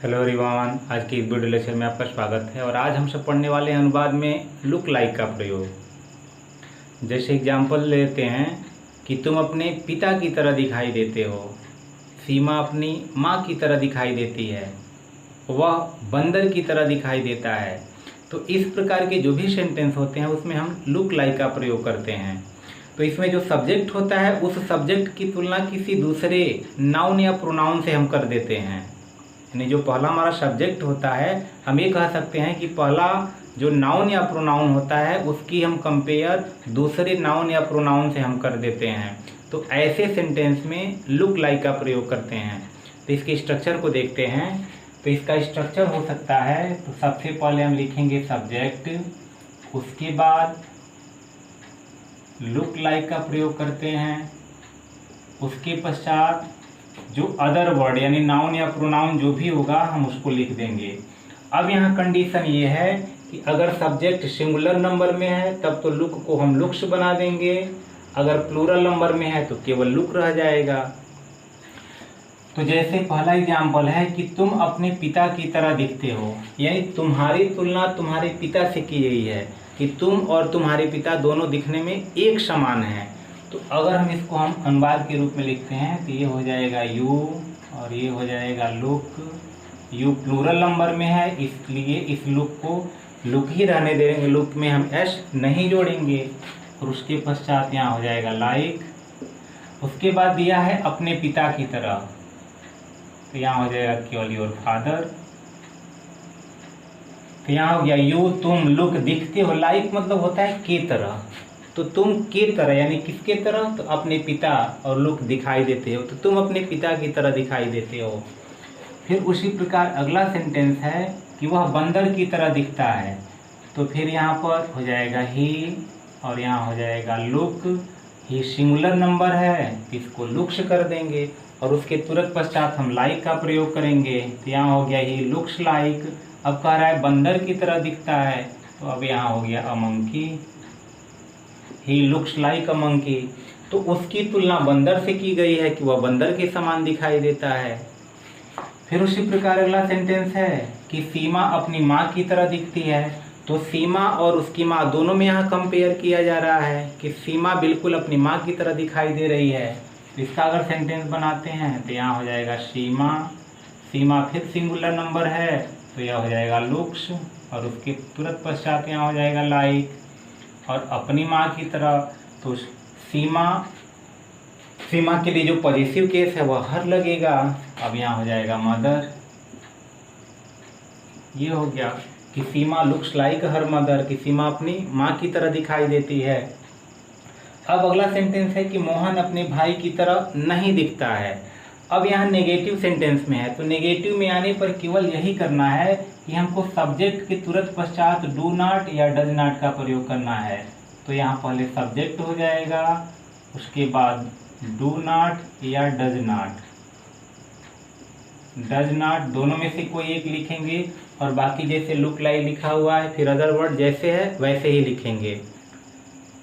Hello everyone, आज की इस वीडियो लेक्चर में आपका स्वागत है। और आज हम सब पढ़ने वाले हैं अनुवाद में लुक लाइक का प्रयोग। जैसे एग्जाम्पल लेते हैं कि तुम अपने पिता की तरह दिखाई देते हो, सीमा अपनी माँ की तरह दिखाई देती है, वह बंदर की तरह दिखाई देता है। तो इस प्रकार के जो भी सेंटेंस होते हैं उसमें हम लुक लाइक का प्रयोग करते हैं। तो इसमें जो सब्जेक्ट होता है उस सब्जेक्ट की तुलना किसी दूसरे नाउन या प्रोनाउन से हम कर देते हैं। यानी जो पहला हमारा सब्जेक्ट होता है, हम ये कह सकते हैं कि पहला जो नाउन या प्रोनाउन होता है उसकी हम कंपेयर दूसरे नाउन या प्रोनाउन से हम कर देते हैं। तो ऐसे सेंटेंस में लुक लाइक का प्रयोग करते हैं। तो इसके स्ट्रक्चर को देखते हैं। तो इसका स्ट्रक्चर हो सकता है, तो सबसे पहले हम लिखेंगे सब्जेक्ट, उसके बाद लुक लाइक का प्रयोग करते हैं, उसके पश्चात जो अदर वर्ड यानी नाउन या प्रोनाउन जो भी होगा हम उसको लिख देंगे। अब यहाँ कंडीशन ये है कि अगर सब्जेक्ट सिंगुलर नंबर में है तब तो लुक को हम लुक्स बना देंगे, अगर प्लूरल नंबर में है तो केवल लुक रह जाएगा। तो जैसे पहला एग्जाम्पल है कि तुम अपने पिता की तरह दिखते हो, यानी तुम्हारी तुलना तुम्हारे पिता से की गई है कि तुम और तुम्हारे पिता दोनों दिखने में एक समान हैं। तो अगर हम इसको हम अनुवाद के रूप में लिखते हैं तो ये हो जाएगा यू और ये हो जाएगा लुक। यू प्लूरल नंबर में है इसलिए इस लुक को लुक ही रहने देंगे, लुक में हम एस नहीं जोड़ेंगे। और उसके पश्चात यहाँ हो जाएगा लाइक। उसके बाद दिया है अपने पिता की तरह, तो यहाँ हो जाएगा केवल योर फादर। तो यहाँ हो गया यू तुम लुक दिखते हो, लाइक मतलब होता है के तरह। तो तुम के तरह यानी किसके तरह, तो अपने पिता, और लुक दिखाई देते हो तो तुम अपने पिता की तरह दिखाई देते हो। फिर उसी प्रकार अगला सेंटेंस है कि वह बंदर की तरह दिखता है, तो फिर यहाँ पर हो जाएगा ही और यहाँ हो जाएगा लुक। ही सिंगुलर नंबर है, इसको लुक्स कर देंगे और उसके तुरंत पश्चात हम लाइक का प्रयोग करेंगे। तो यहाँ हो गया ही लुक्स लाइक। अब कह रहा है बंदर की तरह दिखता है, तो अब यहाँ हो गया a monkey. He looks like a monkey, तो उसकी तुलना बंदर से की गई है कि वह बंदर के समान दिखाई देता है। फिर उसी प्रकार अगला सेंटेंस है कि सीमा अपनी माँ की तरह दिखती है, तो सीमा और उसकी माँ दोनों में यहाँ कंपेयर किया जा रहा है कि सीमा बिल्कुल अपनी माँ की तरह दिखाई दे रही है। इसका अगर सेंटेंस बनाते हैं तो यहाँ हो जाएगा सीमा। सीमा फिर सिंगुलर नंबर है तो यह हो जाएगा लुक्स और उसके तुरंत पश्चात यहाँ हो जाएगा लाइक। और अपनी माँ की तरह, तो सीमा के लिए जो पॉजिटिव केस है वह हर लगेगा। अब यहाँ हो जाएगा मदर। ये हो गया कि सीमा लुक्स लाइक हर मदर, कि सीमा अपनी माँ की तरह दिखाई देती है। अब अगला सेंटेंस है कि मोहन अपने भाई की तरह नहीं दिखता है। अब यहाँ नेगेटिव सेंटेंस में है, तो नेगेटिव में आने पर केवल यही करना है कि हमको सब्जेक्ट के तुरंत पश्चात डू नॉट या डज नॉट का प्रयोग करना है। तो यहाँ पहले सब्जेक्ट हो जाएगा, उसके बाद डू नॉट या डज नॉट। डज नॉट दोनों में से कोई एक लिखेंगे और बाकी जैसे लुक लाइक लिखा हुआ है फिर अदर वर्ड जैसे है वैसे ही लिखेंगे।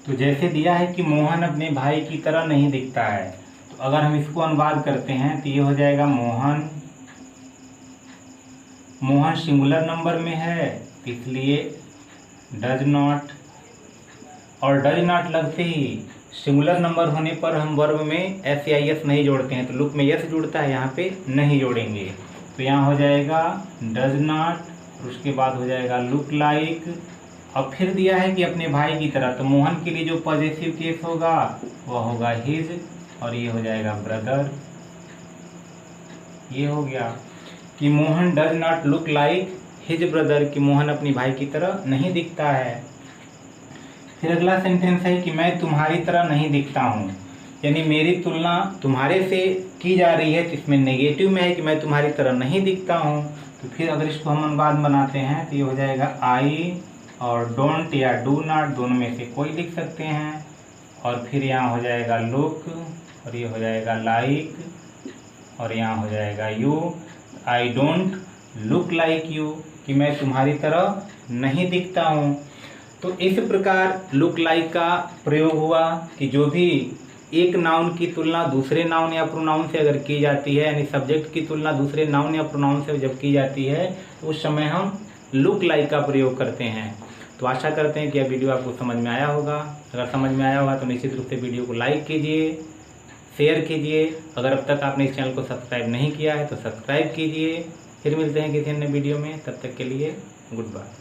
तो जैसे दिया है कि मोहन अपने भाई की तरह नहीं दिखता है, तो अगर हम इसको अनुवाद करते हैं तो ये हो जाएगा मोहन। मोहन सिंगुलर नंबर में है इसलिए डज नॉट, और डज नॉट लगते ही सिंगुलर नंबर होने पर हम वर्ब में एस या एस नहीं जोड़ते हैं, तो लुक में यस जुड़ता है, यहाँ पे नहीं जोड़ेंगे। तो यहाँ हो जाएगा डज नॉट, उसके बाद हो जाएगा लुक लाइक। अब फिर दिया है कि अपने भाई की तरह, तो मोहन के लिए जो पॉजिटिव केस होगा वह होगा हिज और ये हो जाएगा ब्रदर। ये हो गया कि Mohan does not look like his brother, कि मोहन अपनी भाई की तरह नहीं दिखता है। फिर अगला सेंटेंस है कि मैं तुम्हारी तरह नहीं दिखता हूँ, यानी मेरी तुलना तुम्हारे से की जा रही है, तो इसमें नेगेटिव में है कि मैं तुम्हारी तरह नहीं दिखता हूँ। तो फिर अगर इसको हम अनुवाद बनाते हैं तो ये हो जाएगा आई और डोंट या डू नॉट दोनों में से कोई लिख सकते हैं। और फिर यहाँ हो जाएगा लुक और ये हो जाएगा लाइक और यहाँ हो जाएगा you. I don't look like you, कि मैं तुम्हारी तरह नहीं दिखता हूँ। तो इस प्रकार लुक लाइक का प्रयोग हुआ कि जो भी एक नाउन की तुलना दूसरे नाउन या प्रोनाउन से अगर की जाती है, यानी सब्जेक्ट की तुलना दूसरे नाउन या प्रोनाउन से जब की जाती है तो उस समय हम लुक लाइक का प्रयोग करते हैं। तो आशा करते हैं कि यह वीडियो आपको समझ में आया होगा। अगर समझ में आया होगा तो निश्चित रूप से वीडियो को लाइक कीजिए, शेयर कीजिए। अगर अब तक आपने इस चैनल को सब्सक्राइब नहीं किया है तो सब्सक्राइब कीजिए। फिर मिलते हैं किसी अन्य वीडियो में, तब तक के लिए गुड बाय।